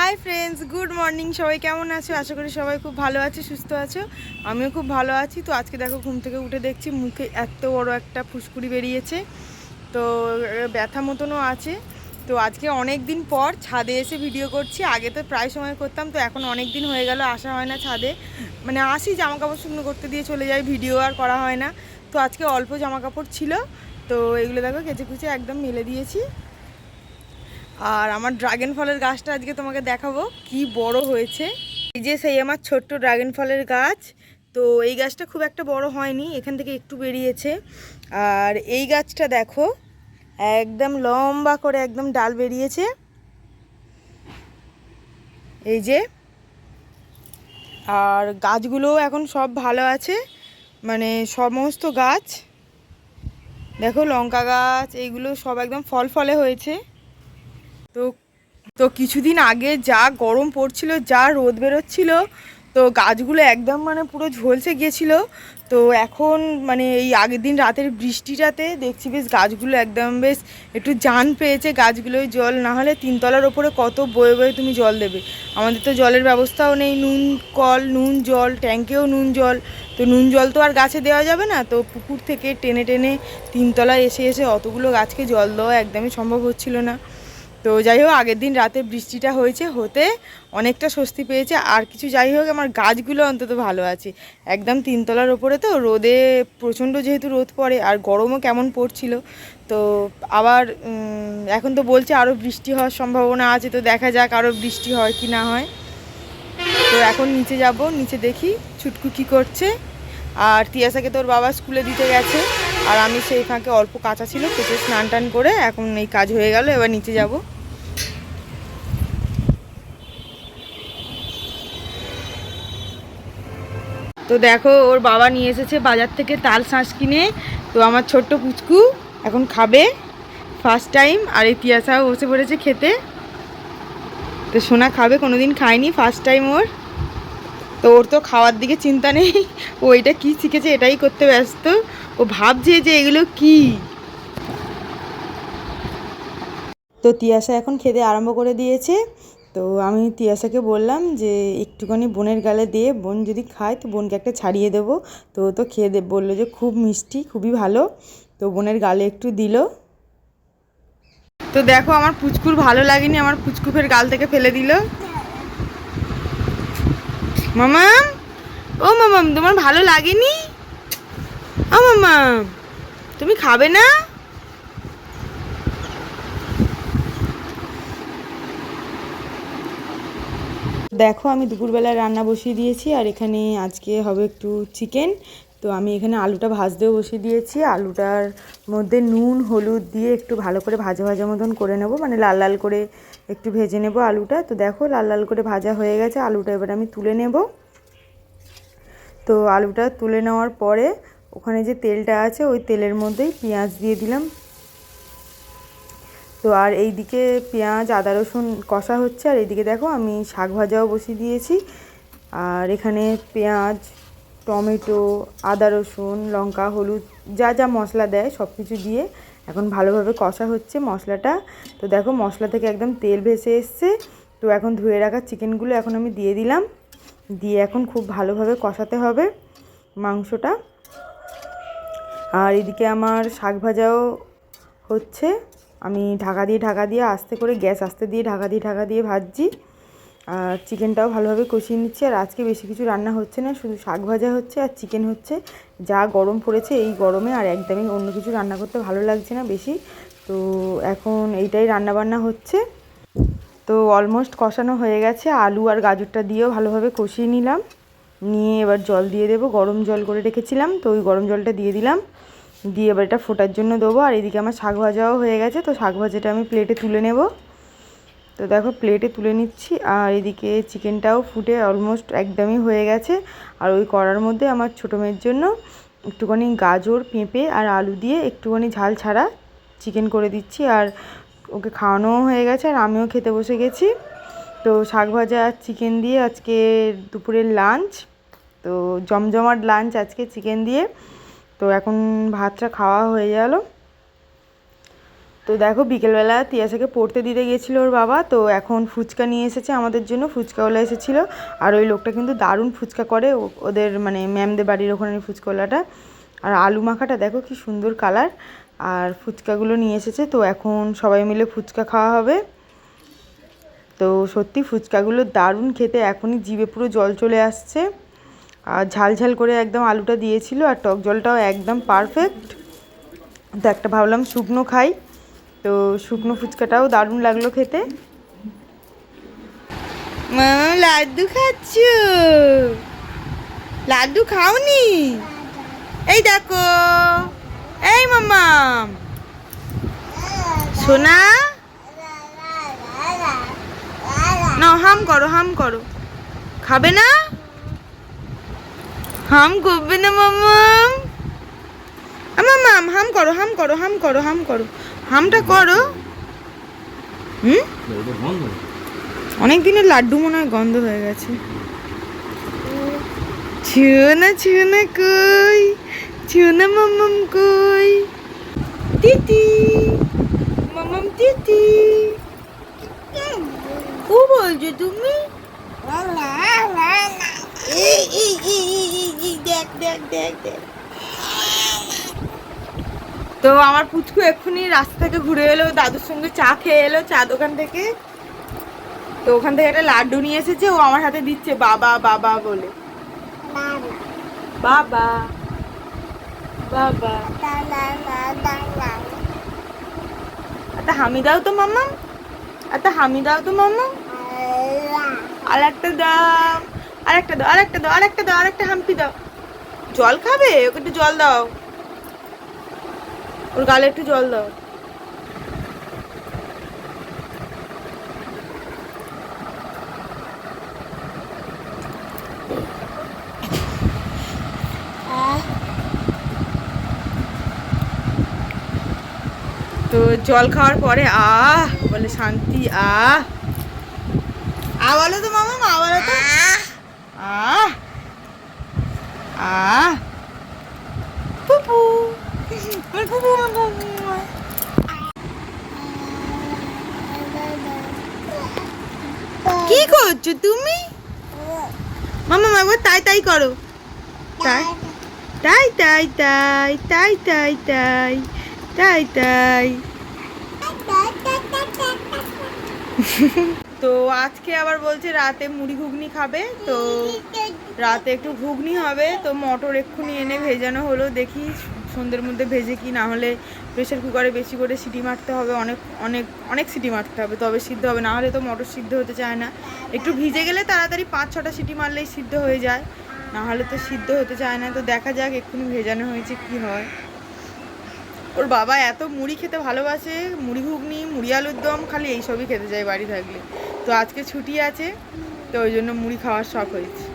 Hi friends, good morning. সবাই কেমন আছো? আশা করি সবাই খুব ভালো আছে, সুস্থ আছো। আমিও খুব ভালো আছি। তো আজকে দেখো, ঘুম থেকে উঠে দেখছি মুখে এত বড় একটা ফুসকুড়ি বেরিয়েছে। তো ব্যথা মতনও আছে। তো আজকে অনেক দিন পর ছাদে এসে ভিডিও করছি। আগে তো প্রায় সময় করতাম, তো এখন অনেক দিন হয়ে গেল আসা হয় না ছাদে। মানে আসি, জামা কাপড় শুকনো করতে দিয়ে চলে যাই, ভিডিও আর করা হয় না। তো আজকে অল্প জামা কাপড় ছিল, তো এগুলো দেখো কেচে কুচে একদম মেলে দিয়েছি। আর আমার ড্রাগন ফলের গাছটা আজকে তোমাকে দেখাবো কি বড় হয়েছে। এই যে সেই আমার ছোট্ট ড্রাগন ফলের গাছ। তো এই গাছটা খুব একটা বড় হয়নি, এখান থেকে একটু বেরিয়েছে। আর এই গাছটা দেখো, একদম লম্বা করে একদম ডাল বেরিয়েছে, এই যে। আর গাছগুলো এখন সব ভালো আছে, মানে সমস্ত গাছ দেখো, লঙ্কা গাছ এইগুলো সব একদম ফল ফলে হয়েছে। তো তো কিছুদিন আগে যা গরম পড়ছিল, যা রোদ বেরোচ্ছিল, তো গাছগুলো একদম মানে পুরো ঝলসে গিয়েছিল। তো এখন মানে এই আগের দিন রাতের বৃষ্টিটাতে দেখছি বেশ গাছগুলো একদম বেশ একটু জান পেয়েছে। গাছগুলোয় জল না হলে তিনতলার ওপরে কত বয়ে বয়ে তুমি জল দেবে। আমাদের তো জলের ব্যবস্থাও নেই, নুন কল, নুন জল, ট্যাঙ্কেও নুন জল। তো নুন জল তো আর গাছে দেওয়া যাবে না, তো পুকুর থেকে টেনে টেনে তিনতলায় এসে এসে অতগুলো গাছকে জল দেওয়া একদমই সম্ভব হচ্ছিল না। তো যাই হোক, আগের দিন রাতে বৃষ্টিটা হয়েছে, হতে অনেকটা স্বস্তি পেয়েছে। আর কিছু যাই হোক, আমার গাছগুলো অন্তত ভালো আছে। একদম তিনতলার ওপরে, তো রোদে প্রচণ্ড যেহেতু রোদ পড়ে আর গরমও কেমন পড়ছিল। তো আবার এখন তো বলছে আরও বৃষ্টি হওয়ার সম্ভাবনা আছে, তো দেখা যাক আরও বৃষ্টি হয় কি না হয়। তো এখন নিচে যাব, নিচে দেখি ছুটকু কী করছে। আর তিয়াসাকে তোর বাবা স্কুলে দিতে গেছে, আর আমি সেই ফাঁকে অল্প কাঁচা ছিল, কেটে স্নান টান করে এখন এই কাজ হয়ে গেল, এবার নিচে যাব। তো দেখো, ওর বাবা নিয়ে এসেছে বাজার থেকে তাল শাঁস কিনে। তো আমার ছোট্ট পুচকু এখন খাবে ফার্স্ট টাইম, আর এই তিয়াসাও বসে পড়েছে খেতে। তো সোনা খাবে, কোনোদিন খায়নি, ফার্স্ট টাইম ওর। তো ওর তো খাওয়ার দিকে চিন্তা নেই, ও এটা কী শিখেছে এটাই করতে ব্যস্ত। ও ভাবছে যে এগুলো কি। তো তিয়াসা এখন খেতে আরম্ভ করে দিয়েছে। তো আমি তিয়াসাকে বললাম যে একটুখানি বোনের গালে দিয়ে, বোন যদি খায় তো বোনকে একটা ছাড়িয়ে দেবো। তো তো খেয়ে বললো যে খুব মিষ্টি, খুবই ভালো। তো বোনের গালে একটু দিল। তো দেখো, আমার পুচকুর ভালো লাগেনি, আমার পুচকু ফের গাল থেকে ফেলে দিল। মামাম, ও মামাম, তোমার ভালো লাগেনি? ও মামাম, তুমি খাবে না? দেখো, আমি দুপুরবেলায় রান্না বসিয়ে দিয়েছি, আর এখানে আজকে হবে একটু চিকেন। তো আমি এখানে আলুটা ভাজতেও বসিয়ে দিয়েছি। আলুটার মধ্যে নুন হলুদ দিয়ে একটু ভালো করে ভাজা ভাজা মতন করে নেব, মানে লাল লাল করে একটু ভেজে নেব আলুটা। তো দেখো, লাল লাল করে ভাজা হয়ে গেছে আলুটা, এবার আমি তুলে নেব। তো আলুটা তুলে নেওয়ার পরে ওখানে যে তেলটা আছে, ওই তেলের মধ্যেই পেঁয়াজ দিয়ে দিলাম। তো আর এইদিকে পেঁয়াজ আদা রসুন কষা হচ্ছে, আর এইদিকে দেখো আমি শাক ভাজাও বসিয়ে দিয়েছি। আর এখানে পেঁয়াজ, টমেটো, আদা রসুন, লঙ্কা, হলুদ, যা যা মশলা দেয় সব কিছু দিয়ে এখন ভালোভাবে কষা হচ্ছে মশলাটা। তো দেখো, মশলা থেকে একদম তেল ভেসে এসছে। তো এখন ধুয়ে রাখা চিকেনগুলো এখন আমি দিয়ে দিলাম, দিয়ে এখন খুব ভালোভাবে কষাতে হবে মাংসটা। আর এদিকে আমার শাক ভাজাও হচ্ছে, আমি ঢাকা দিয়ে আস্তে করে গ্যাস আস্তে দিয়ে ঢাকা দিয়ে ভাজছি। আর চিকেনটাও ভালোভাবে কষিয়ে নিচ্ছি। আর আজকে বেশি কিছু রান্না হচ্ছে না, শুধু শাক ভাজা হচ্ছে আর চিকেন হচ্ছে। যা গরম পড়েছে এই গরমে আর একদমই অন্য কিছু রান্না করতে ভালো লাগছে না বেশি। তো এখন এইটাই রান্না বান্না হচ্ছে। তো অলমোস্ট কষানো হয়ে গেছে, আলু আর গাজরটা দিয়েও ভালোভাবে কষিয়ে নিলাম। নিয়ে এবার জল দিয়ে দেবো, গরম জল করে রেখেছিলাম, তো ওই গরম জলটা দিয়ে দিলাম। দিয়ে এবার এটা ফোটার জন্য দেবো। আর এদিকে আমার শাক ভাজাও হয়ে গেছে, তো শাক ভাজাটা আমি প্লেটে তুলে নেব। তো দেখো, প্লেটে তুলে নিচ্ছি। আর এদিকে চিকেনটাও ফুটে অলমোস্ট একদমই হয়ে গেছে। আর ওই কড়ার মধ্যে আমার ছোটো মেয়ের জন্য একটুখানি গাজর, পেঁপে আর আলু দিয়ে একটুখানি ঝাল ছাড়া চিকেন করে দিচ্ছি। আর ওকে খাওয়ানোও হয়ে গেছে, আর আমিও খেতে বসে গেছি। তো শাক ভাজা আর চিকেন দিয়ে আজকে দুপুরের লাঞ্চ। তো জমজমাট লাঞ্চ আজকে চিকেন দিয়ে। তো এখন ভাতটা খাওয়া হয়ে গেল। তো তো দেখো বিকেলবেলা তিয়াসাকে পড়তে দিতে গিয়েছিল ওর বাবা, তো এখন ফুচকা নিয়ে এসেছে আমাদের জন্য, ফুচকাওয়ালা এসেছিলো। আর ওই লোকটা কিন্তু দারুণ ফুচকা করে, ওদের মানে ম্যামদের বাড়ির ওখানে ফুচকাওয়ালাটা। আর আলু মাখাটা দেখো কি সুন্দর কালার। আর ফুচকাগুলো নিয়ে এসেছে, তো এখন সবাই মিলে ফুচকা খাওয়া হবে। তো সত্যি ফুচকাগুলো দারুণ খেতে, এখনই জিভে পুরো জল চলে আসছে। আর ঝাল ঝাল করে একদম আলুটা দিয়েছিল, আর টক জলটাও একদম পারফেক্ট। তো একটা ভাবলাম শুকনো খাই, তো শুকনো ফুচকাটাও দারুণ লাগলো খেতে। মামা লাড্ডু খাচ্ছ? লাড্ডু খাওনি? এই দেখো, এই মামা সোনা না, হাম করো হাম করো। খাবে না? হাম করবে না মামাম? মামাম হাম করো হাম করো হাম করো হাম করো, হামটা করো। অনেক দিনের লাড্ডু মনে হয় গন্ধ হয়ে গেছে। ছুঁয়ো না ছুঁয়ো না, কই ছুঁয়ো না মামাম, কই তিতি মামাম তিতি। ও বলছো তুমি? দেখ দেখ দেখ দেখ। তো আমার পুচকু এক্ষুনি রাস্তা থেকে ঘুরে এলো, দাদুর সঙ্গে চা খেয়ে এলো চা দোকান থেকে। তো ওখান থেকে একটা লাড্ডু নিয়ে এসেছে, ও আমার হাতে দিচ্ছে বাবা বাবা বলে। বাবা বাবা, একটা হামি দাও তো মাম্মা, একটা হামি দাও তো মাম্মা। আর একটা দাও, আর একটা দাও, আর একটা দাও, আর একটা দাও, আর একটা হাম্পি দাও। জল খাবে? ওকে একটু জল দাও, ওর গালে একটু জল দাও। তো জল খাওয়ার পরে বলে শান্তি। বলো তো মামা, মা বলো তো। পুপু পুপু। কি করছো তুমি? মামা একবার তাই তাই করো, তাই তাই তাই তাই তাই তাই তাই তাই তাই। তো আজকে আবার বলছে রাতে মুড়ি ঘুগনি খাবে, তো রাতে একটু ঘুগনি হবে। তো মটর এক্ষুনি এনে ভেজানো হলো, দেখি সন্ধ্যের মধ্যে ভেজে কি, না হলে প্রেশার কুকারে বেশি করে সিটি মারতে হবে, অনেক অনেক অনেক সিটি মারতে হবে, তবে সিদ্ধ হবে, না হলে তো মটর সিদ্ধ হতে চায় না। একটু ভিজে গেলে তাড়াতাড়ি 5-6টা সিটি মারলেই সিদ্ধ হয়ে যায়, না হলে তো সিদ্ধ হতে চায় না। তো দেখা যাক, এক্ষুনি ভেজানো হয়েছে কি হয়। ওর বাবা এত মুড়ি খেতে ভালোবাসে, মুড়ি ঘুগনি, মুড়ি আলুর দম, খালি এইসবই খেতে যায় বাড়ি থাকলে। তো আজকে ছুটি আছে, তো ওই জন্য মুড়ি খাওয়ার শখ হয়েছে।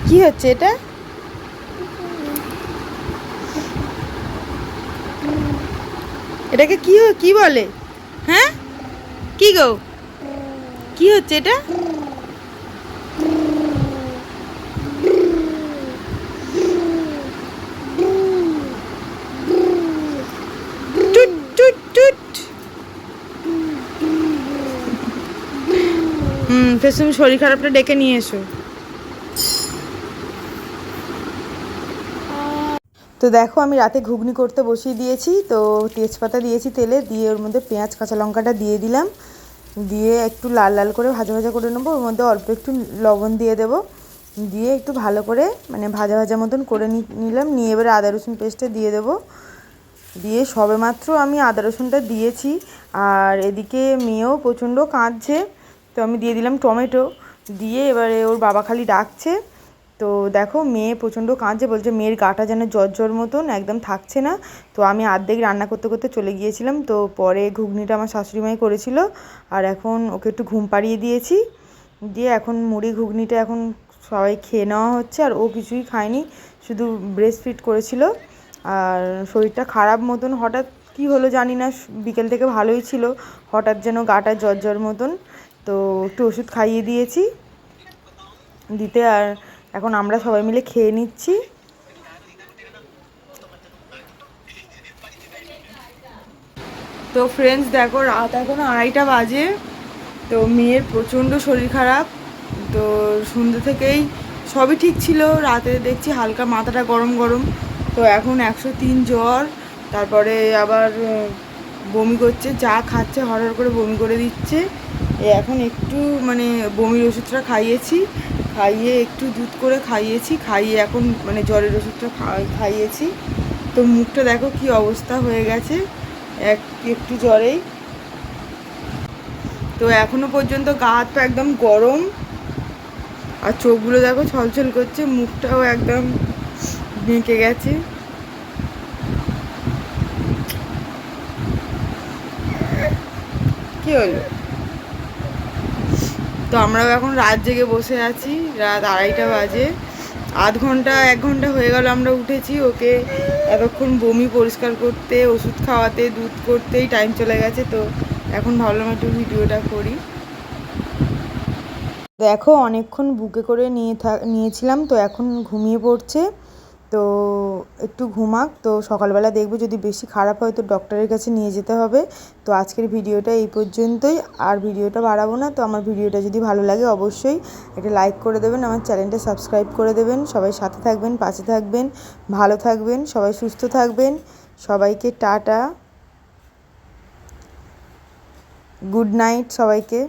কি হচ্ছে এটা? এটাকে কি বলে? হ্যাঁ কি গো, কি হচ্ছে এটা? টুট টুট টুট। তুমি শরীর খারাপটা ডেকে নিয়ে এসো। তো দেখো আমি রাতে ঘুগনি করতে বসিয়ে দিয়েছি, তো তেজপাতা দিয়েছি তেলে, দিয়ে ওর মধ্যে পেঁয়াজ কাঁচা লঙ্কাটা দিয়ে দিলাম, দিয়ে একটু লাল লাল করে ভাজা ভাজা করে নেবো। ওর মধ্যে অল্প একটু লবণ দিয়ে দেবো, দিয়ে একটু ভালো করে মানে ভাজা ভাজা মতন করে নিলাম, নিয়ে এবারে আদা রসুন পেস্টটা দিয়ে দেবো। দিয়ে সবেমাত্র আমি আদা রসুনটা দিয়েছি, আর এদিকে মেয়েও প্রচণ্ড কাঁদছে, তো আমি দিয়ে দিলাম টমেটো, দিয়ে এবারে ওর বাবা খালি ডাকছে। তো দেখো মেয়ে প্রচণ্ড কাঁদছে, বলছে মেয়ের গাটা যেন জ্বর জ্বর মতন একদম থাকছে না। তো আমি অর্ধেক রান্না করতে করতে চলে গিয়েছিলাম, তো পরে ঘুগনিটা আমার শাশুড়িমাই করেছিল, আর এখন ওকে একটু ঘুম পাড়িয়ে দিয়েছি, দিয়ে এখন মুড়ি ঘুগনিটা এখন সবাই খেয়ে নেওয়া হচ্ছে। আর ও কিছুই খায়নি, শুধু ব্রেস্ট ফিড করেছিল। আর শরীরটা খারাপ মতন, হঠাৎ কি হলো জানি না, বিকেল থেকে ভালোই ছিল, হঠাৎ যেন গাটা জ্বর জ্বর মতন। তো একটু ওষুধ খাইয়ে দিয়েছি দিতে, আর এখন আমরা সবাই মিলে খেয়ে নিচ্ছি। তো ফ্রেন্ডস দেখো, রাত এখন 2:30 বাজে। তো মেয়ের প্রচণ্ড শরীর খারাপ। তো সন্ধ্যে থেকেই সবই ঠিক ছিল, রাতে দেখছি হালকা মাথাটা গরম গরম। তো এখন 103 জ্বর, তারপরে আবার বমি করছে, যা খাচ্ছে হড় করে বমি করে দিচ্ছে। এখন একটু মানে বমির ওষুধটা খাইয়েছি, খাইয়ে একটু দুধ করে খাইয়েছি, খাইয়ে এখন মানে জ্বরের ওষুধটা খাইয়েছি। তো মুখটা দেখো কি অবস্থা হয়ে গেছে একটু জ্বরেই। তো এখনো পর্যন্ত গা হাত পা একদম গরম, আর চোখগুলো দেখো ছলছল করছে, মুখটাও একদম বেঁকে গেছে। কি হলো? তো আমরাও এখন রাত জেগে বসে আছি, রাত 2:30 বাজে। আধ ঘন্টা 1 ঘন্টা হয়ে গেল আমরা উঠেছি, ওকে এতক্ষণ বমি পরিষ্কার করতে, ওষুধ খাওয়াতে, দুধ করতেই টাইম চলে গেছে। তো এখন ভাবলাম একটু ভিডিওটা করি। দেখো অনেকক্ষণ বুকে করে নিয়েছিলাম, তো এখন ঘুমিয়ে পড়ছে। তো একটু ঘুমাক, তো সকালবেলা দেখবো যদি বেশি খারাপ হয় তো ডক্টরের কাছে নিয়ে যেতে হবে। তো আজকের ভিডিওটা এই পর্যন্তই, আর ভিডিওটা বাড়াবো না। তো আমার ভিডিওটা যদি ভালো লাগে অবশ্যই একটা লাইক করে দেবেন, আমার চ্যানেলটা সাবস্ক্রাইব করে দেবেন। সবাই সাথে থাকবেন, পাশে থাকবেন, ভালো থাকবেন, সবাই সুস্থ থাকবেন। সবাইকে টাটা, গুড নাইট সবাইকে।